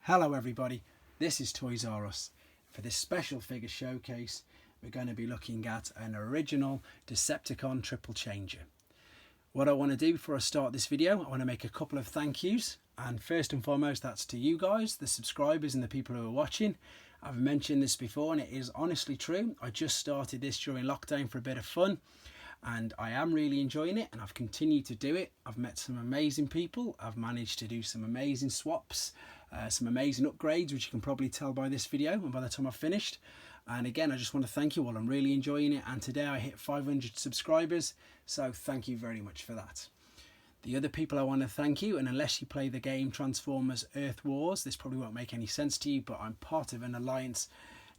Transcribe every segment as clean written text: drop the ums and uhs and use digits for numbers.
Hello everybody, this is Toys R Us. For this special figure showcase, we're going to be looking at an original Decepticon triple changer. What I want to do before I start this video, I want to make a couple of thank yous. And first and foremost, that's to you guys, the subscribers and the people who are watching. I've mentioned this before and it is honestly true. I just started this during lockdown for a bit of fun. And I am really enjoying it, and I've continued to do it. I've met some amazing people. I've managed to do some amazing swaps, some amazing upgrades, which you can probably tell by this video and by the time I've finished. And again, I just want to thank you all. I'm really enjoying it, and today I hit 500 subscribers, so thank you very much for that. The other people I want to thank you, and unless you play the game Transformers Earth Wars, this probably won't make any sense to you, but I'm part of an alliance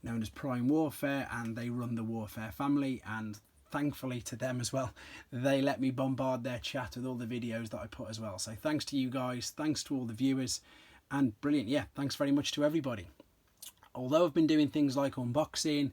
known as Prime Warfare, and they run the Warfare family, and thankfully to them as well, they let me bombard their chat with all the videos that I put as well. So thanks to you guys, thanks to all the viewers, and brilliant, yeah, thanks very much to everybody. Although I've been doing things like unboxing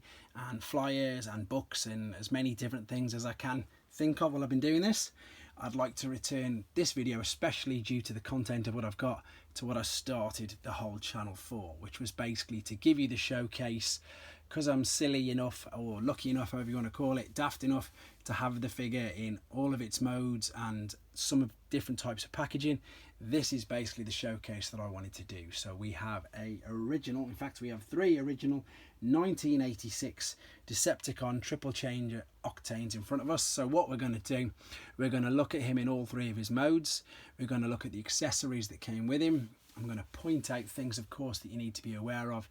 and flyers and books and as many different things as I can think of while I've been doing this, I'd like to return this video, especially due to the content of what I've got, to what I started the whole channel for, which was basically to give you the showcase, because I'm silly enough, or lucky enough, however you want to call it, daft enough to have the figure in all of its modes and some of different types of packaging. This is basically the showcase that I wanted to do. So we have a original, in fact we have three original 1986 Decepticon triple changer Octanes in front of us. So what we're going to do, we're going to look at him in all three of his modes. We're going to look at the accessories that came with him. I'm going to point out things, of course, that you need to be aware of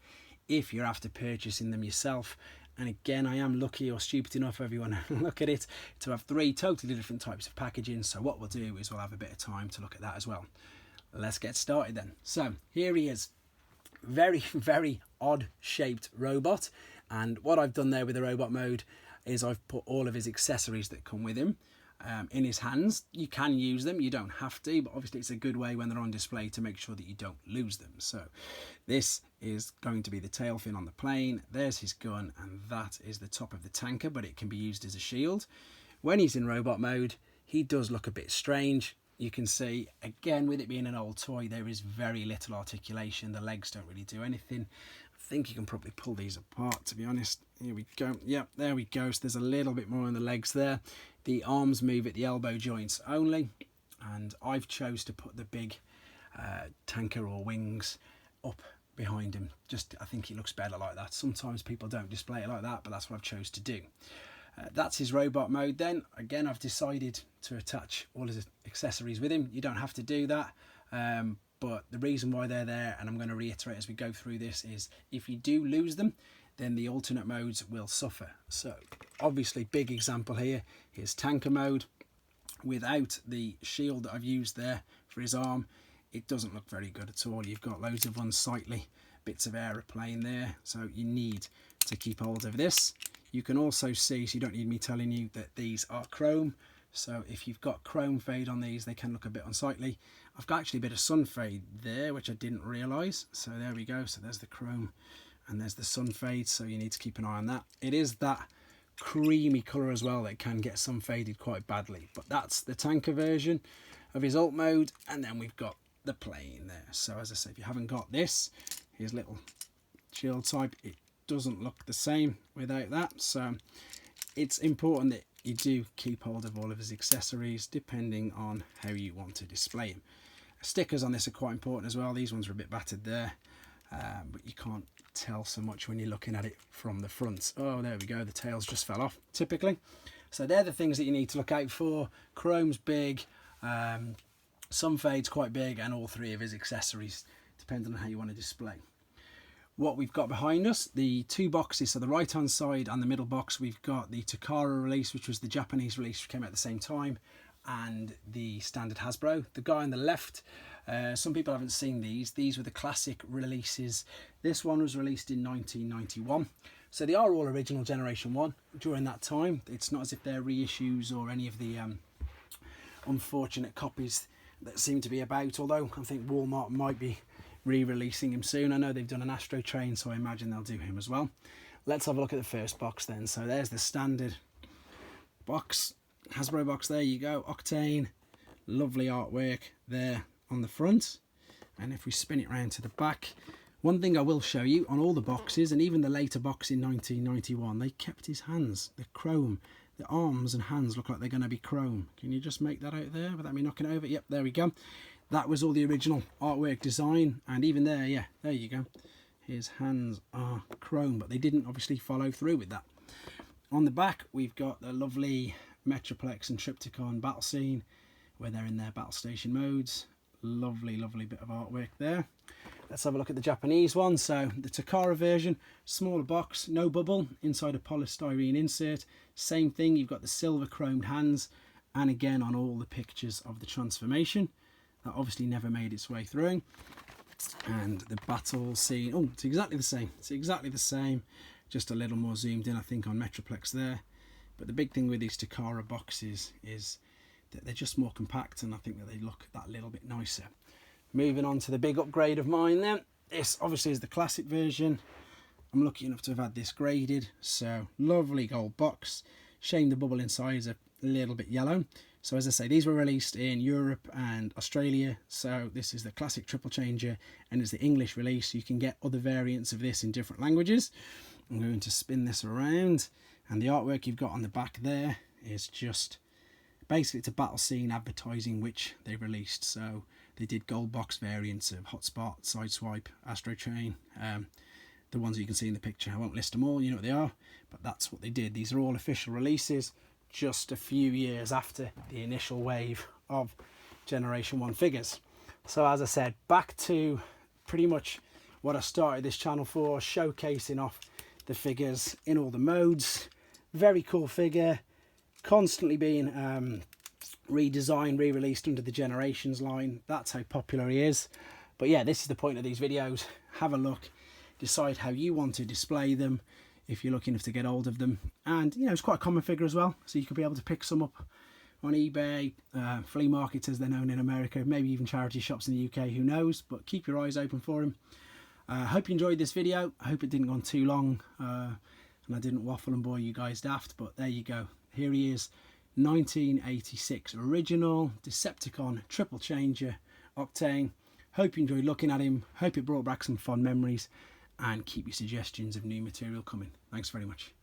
if you're after purchasing them yourself. And again, I am lucky or stupid enough, however you want to look at it, to have three totally different types of packaging. So what we'll do is we'll have a bit of time to look at that as well. Let's get started then. So here he is, very, very odd shaped robot. And what I've done there with the robot mode is I've put all of his accessories that come with him in his hands. You can use them, you don't have to, but obviously it's a good way when they're on display to make sure that you don't lose them. So this is going to be the tail fin on the plane, there's his gun, and that is the top of the tanker, but it can be used as a shield. When he's in robot mode, he does look a bit strange. You can see, again, with it being an old toy, there is very little articulation. The legs don't really do anything. I think you can probably pull these apart, to be honest. Here we go. Yep, there we go. So there's a little bit more on the legs there. The arms move at the elbow joints only. And I've chose to put the big tanker or wings up behind him. Just, I think it looks better like that. Sometimes people don't display it like that, but that's what I've chose to do. That's his robot mode then. Again, I've decided to attach all his accessories with him. You don't have to do that. But the reason why they're there, and I'm going to reiterate as we go through this, is if you do lose them, then the alternate modes will suffer. So obviously, big example here, here's tanker mode. Without the shield that I've used there for his arm, it doesn't look very good at all. You've got loads of unsightly bits of aeroplane there, so you need to keep hold of this. You can also see, so you don't need me telling you, that these are chrome. So if you've got chrome fade on these, they can look a bit unsightly. I've got actually a bit of sun fade there, which I didn't realise. So there we go. So there's the chrome and there's the sun fade. So you need to keep an eye on that. It is that creamy colour as well that can get sun faded quite badly. But that's the tanker version of his alt mode. And then we've got the plane there. So as I said, if you haven't got this, here's little shield type. It doesn't look the same without that. So it's important that you do keep hold of all of his accessories depending on how you want to display him. Stickers on this are quite important as well. These ones are a bit battered there, but you can't tell so much when you're looking at it from the front. Oh, there we go, the tails just fell off typically. So they're the things that you need to look out for. Chrome's big, some fade's quite big, and all three of his accessories depending on how you want to display. What we've got behind us, the two boxes, so the right hand side and the middle box, we've got the Takara release, which was the Japanese release, which came out at the same time, and the standard Hasbro. The guy on the left, some people haven't seen these were the classic releases. This one was released in 1991, so they are all original generation 1 during that time. It's not as if they're reissues or any of the unfortunate copies that seem to be about, although I think Walmart might be re-releasing him soon. I know they've done an Astro Train, so I imagine they'll do him as well. Let's have a look at the first box then. So there's the standard box, Hasbro box, there you go, Octane, lovely artwork there on the front, And if we spin it round to the back, one thing I will show you on all the boxes, and even the later box in 1991, they kept his hands, the chrome. The arms and hands look like they're going to be chrome. Can you just make that out there without me knocking it over? Yep, there we go. That was all the original artwork design, and even there, yeah, there you go. His hands are chrome, but they didn't obviously follow through with that. On the back, we've got the lovely Metroplex and Triptychon battle scene, where they're in their battle station modes. Lovely, lovely bit of artwork there. Let's have a look at the Japanese one. So the Takara version, smaller box, no bubble, inside a polystyrene insert. Same thing, you've got the silver chromed hands, and again on all the pictures of the transformation. That obviously never made its way through. And the battle scene, oh, it's exactly the same. It's exactly the same, just a little more zoomed in, I think, on Metroplex there. But the big thing with these Takara boxes is that they're just more compact, and I think that they look that little bit nicer. Moving on to the big upgrade of mine then. This obviously is the classic version. I'm lucky enough to have had this graded, so lovely gold box. Shame the bubble inside is a little bit yellow. So as I say, these were released in Europe and Australia, so this is the classic triple changer, and it's the English release. You can get other variants of this in different languages. I'm going to spin this around, and the artwork you've got on the back there is just basically, it's a battle scene advertising which they released. So they did gold box variants of Hotspot, Sideswipe, Astro Train, the ones you can see in the picture. I won't list them all, you know what they are, but that's what they did. These are all official releases just a few years after the initial wave of Generation 1 figures. So as I said, back to pretty much what I started this channel for, showcasing off the figures in all the modes. Very cool figure, constantly being redesigned, re-released under the Generations line. That's how popular he is. But yeah, this is the point of these videos. Have a look, decide how you want to display them if you're lucky enough to get hold of them. And you know, it's quite a common figure as well, so you could be able to pick some up on eBay, flea markets as they're known in America, maybe even charity shops in the UK, who knows, but keep your eyes open for him. I hope you enjoyed this video. I hope it didn't go on too long, and I didn't waffle and bore you guys daft, but there you go. Here he is, 1986 original Decepticon triple changer Octane. Hope you enjoyed looking at him. Hope it brought back some fond memories, and keep your suggestions of new material coming. Thanks very much.